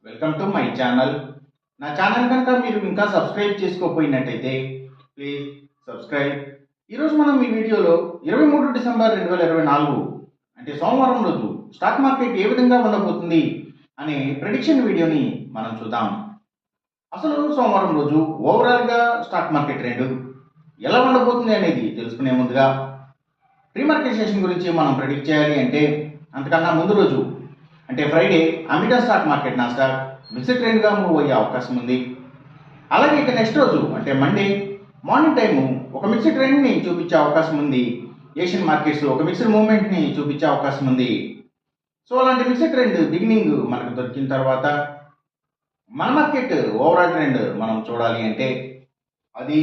Welcome to my channel. నా channel కనుక మీరు ఇంకా సబ్స్క్రైబ్ చేసుకోకపోయినట్టయితే ప్లీజ్ సబ్స్క్రైబ్. ఈరోజు మనం ఈ వీడియోలో 23 డిసెంబర్ 2024 అంటే సోమవారం రోజు స్టాక్ మార్కెట్ ఏ విధంగా ఉండబోతుంది అనే ప్రెడిక్షన్ వీడియోని మనం చూద్దాం. అసలు సోమవారం రోజు ఓవరాల్గా స్టాక్ మార్కెట్ ట్రెండ్ ఎలా ఉండబోతుంది అనేది తెలుసుకునే ముందుగా ప్రీ మార్కెట్ సెషన్ గురించి మనం ప్రెడిక్ట్ చేయాలి అంటే అంతకన్నా ముందు రోజు అంటే Friday American stock market Nasdaq mixed ట్రెండ్గా మూవ్ అయ్యే అవకాశం ఉంది. అలాగే ఇక నెక్స్ట్ రోజు అంటే మండే మార్నింగ్ టైము ఒక మిక్స్డ్ ట్రెండ్ని చూపించే అవకాశం ఉంది. ఏషియన్ మార్కెట్స్ ఒక మిక్స్డ్ మూవ్మెంట్ని చూపించే అవకాశం ఉంది. సో అలాంటి మిక్స్డ్ ట్రెండ్ బిగినింగ్ మనకు దొరికిన తర్వాత మన మార్కెట్ ఓవరాల్ ట్రెండ్ మనం చూడాలి అంటే అది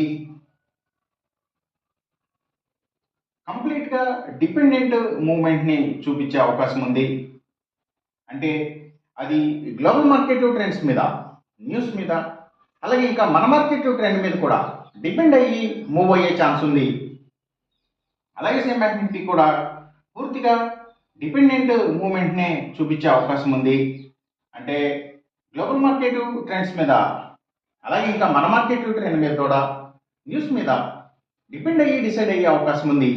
కంప్లీట్గా డిపెండెంట్ మూవ్మెంట్ని చూపించే అవకాశం ఉంది. అంటే అది గ్లోబల్ మార్కెట్ ట్రెండ్స్ మీద, న్యూస్ మీద, అలాగే ఇంకా మన మార్కెట్ ట్రెండ్ మీద కూడా డిపెండ్ అయ్యి మూవ్ అయ్యే ఛాన్స్ ఉంది. అలాగే సేమ్ బ్యాంక్ నిఫ్టీ కూడా పూర్తిగా డిపెండెంట్ మూవ్మెంట్నే చూపించే అవకాశం ఉంది. అంటే గ్లోబల్ మార్కెట్ ట్రెండ్స్ మీద, అలాగే ఇంకా మన మార్కెట్ ట్రెండ్ మీద కూడా న్యూస్ మీద డిపెండ్ అయ్యి డిసైడ్ అయ్యే అవకాశం ఉంది.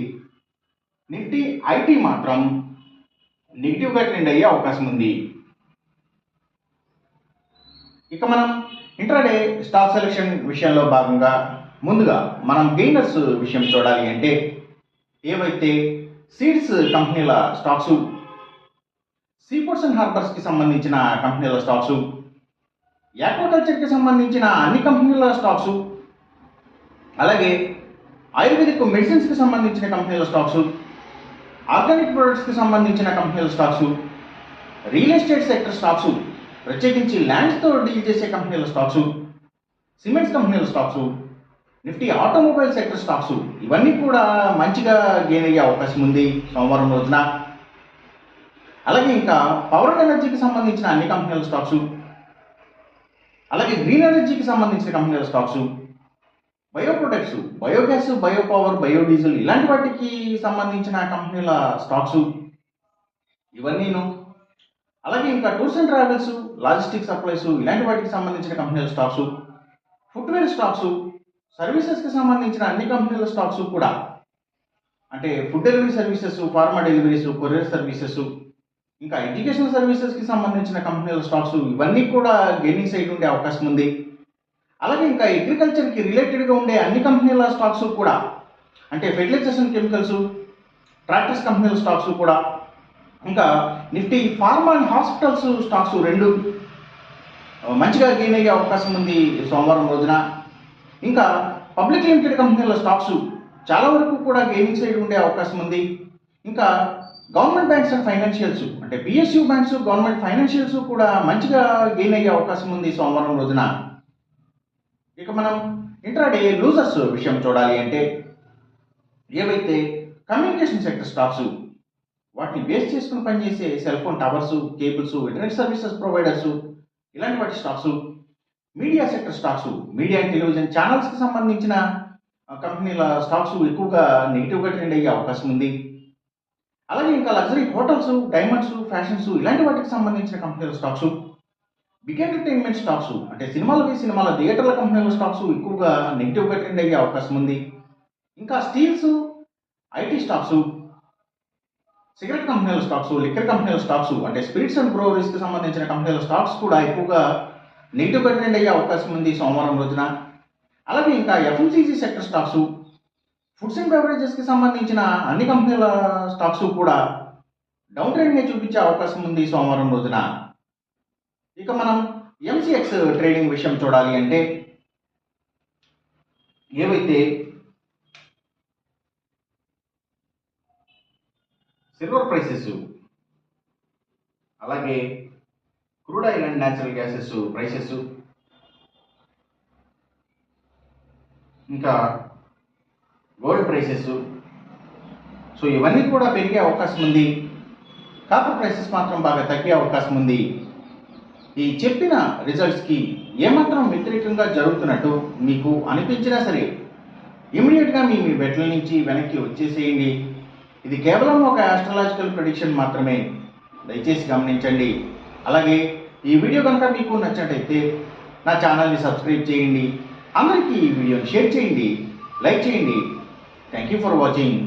నిఫ్టీ ఐటీ మాత్రం నెగిటివ్గా ట్రెండ్ అయ్యే అవకాశం ఉంది. ఇక మనం ఇంట్రాడే స్టాక్ సెలెక్షన్ విషయంలో భాగంగా ముందుగా మనం గెయినర్స్ విషయం చూడాలి అంటే ఏవైతే సీడ్స్ కంపెనీల స్టాక్స్, సీపోర్ట్స్ అండ్ హార్బర్స్కి సంబంధించిన కంపెనీల స్టాక్స్, యాక్వాకల్చర్కి సంబంధించిన అన్ని కంపెనీల స్టాక్స్, అలాగే ఆయుర్వేదిక్ మెడిసిన్స్కి సంబంధించిన కంపెనీల స్టాక్స్, ఆర్గానిక్ ప్రొడక్ట్స్కి సంబంధించిన కంపెనీల stocks, real estate sector stocks, ప్రత్యేకించి ల్యాండ్స్తో డీల్ చేసే కంపెనీల స్టాక్స్, సిమెంట్స్ కంపెనీల stocks, Nifty automobile sector stocks ఇవన్నీ కూడా మంచిగా గెయిన్ అయ్యే అవకాశం ఉంది సోమవారం రోజున. అలాగే ఇంకా పవర్ అండ్ ఎనర్జీకి సంబంధించిన అన్ని కంపెనీల స్టాక్స్, అలాగే గ్రీన్ ఎనర్జీకి సంబంధించిన కంపెనీల stocks, bio products, biogas, biopower, biodiesel ఇలాంటి వాటికి సంబంధించిన కంపెనీల స్టాక్స్ ఇవన్నీను, అలాగే ఇంకా tours and travels, logistic supplies ఇలాంటి వాటికి సంబంధించిన కంపెనీల స్టాక్స్, ఫుట్వేర్ స్టాక్స్, సర్వీసెస్కి సంబంధించిన అన్ని కంపెనీల స్టాక్స్ కూడా అంటే food delivery services, pharma deliveries, courier services, ఇంకా ఎడ్యుకేషన్ సర్వీసెస్కి సంబంధించిన కంపెనీల స్టాక్స్ ఇవన్నీ కూడా గెయినింగ్ సైడ్ ఉండే అవకాశం ఉంది. అలాగే ఇంకా అగ్రికల్చర్కి రిలేటెడ్గా ఉండే అన్ని కంపెనీల స్టాక్స్ కూడా అంటే ఫెర్టిలైజర్స్ అండ్ కెమికల్స్, ట్రాక్టర్స్ కంపెనీల స్టాక్స్ కూడా, ఇంకా Nifty pharma and hospitals stocks రెండు మంచిగా గెయిన్ అయ్యే అవకాశం ఉంది సోమవారం రోజున. ఇంకా పబ్లిక్ లిమిటెడ్ కంపెనీల స్టాక్స్ చాలా వరకు కూడా గెయినింగ్ సైడ్ ఉండే అవకాశం ఉంది. ఇంకా గవర్నమెంట్ బ్యాంక్స్ అండ్ ఫైనాన్షియల్స్ అంటే పిఎస్యూ బ్యాంక్స్, గవర్నమెంట్ ఫైనాన్షియల్స్ కూడా మంచిగా గెయిన్ అయ్యే అవకాశం ఉంది సోమవారం రోజున. ఇక మనం ఇంట్రాడే లూజర్స్ విషయం చూడాలి అంటే ఏవైతే కమ్యూనికేషన్ సెక్టర్ స్టాక్స్, వాటిని బేస్ చేసుకుని పనిచేసే cell phone towers, cables, internet services providers ఇలాంటి వాటి stocks, media sector stocks, media and television ఛానల్స్కి సంబంధించిన కంపెనీల స్టాక్స్ ఎక్కువగా నెగిటివ్గా ట్రెండ్ అయ్యే అవకాశం ఉంది. అలాగే ఇంకా లగ్జరీ హోటల్స్, డైమండ్స్, ఫ్యాషన్స్ ఇలాంటి వాటికి సంబంధించిన కంపెనీల స్టాక్స్, బిగ్ ఎంటర్టైన్మెంట్ స్టాక్స్ అంటే సినిమాల థియేటర్ల కంపెనీల స్టాక్స్ ఎక్కువగా నెగిటివ్గా ట్రెండ్ అయ్యే అవకాశం ఉంది. ఇంకా స్టీల్స్, ఐటీ స్టాక్స్, సిగరెట్ కంపెనీల స్టాక్స్, లిక్కర్ కంపెనీల స్టాక్స్ అంటే స్పిరిట్స్ అండ్ బ్రూవరీస్కి సంబంధించిన కంపెనీల స్టాక్స్ కూడా ఎక్కువగా నెగిటివ్గా ట్రెండ్ అయ్యే అవకాశం ఉంది సోమవారం రోజున. అలాగే ఇంకా FMCG sector stocks, foods and బెవరేజెస్కి సంబంధించిన అన్ని కంపెనీల స్టాక్స్ కూడా డౌన్ ట్రెండ్ని చూపించే అవకాశం ఉంది సోమవారం రోజున. ఇక మనం ఎంసీఎక్స్ ట్రేడింగ్ విషయం చూడాలి అంటే ఏవైతే సిల్వర్ ప్రైసెస్, అలాగే crude oil and natural gases prices, ఇంకా గోల్డ్ ప్రైసెస్, సో ఇవన్నీ కూడా పెరిగే అవకాశం ఉంది. కాపర్ ప్రైసెస్ మాత్రం బాగా తగ్గే అవకాశం ఉంది. ఈ చెప్పిన రిజల్ట్స్కి ఏమాత్రం వ్యతిరేకంగా జరుగుతున్నట్టు మీకు అనిపించినా సరే ఇమీడియట్గా మీ బెట్ల నుంచి వెనక్కి వచ్చేసేయండి. ఇది కేవలం ఒక ఆస్ట్రాలజికల్ ప్రెడిక్షన్ మాత్రమే, దయచేసి గమనించండి. అలాగే ఈ వీడియో కనుక మీకు నచ్చినట్టయితే నా ఛానల్ని సబ్స్క్రైబ్ చేయండి, అందరికీ ఈ వీడియోని షేర్ చేయండి, లైక్ చేయండి. Thank you for watching.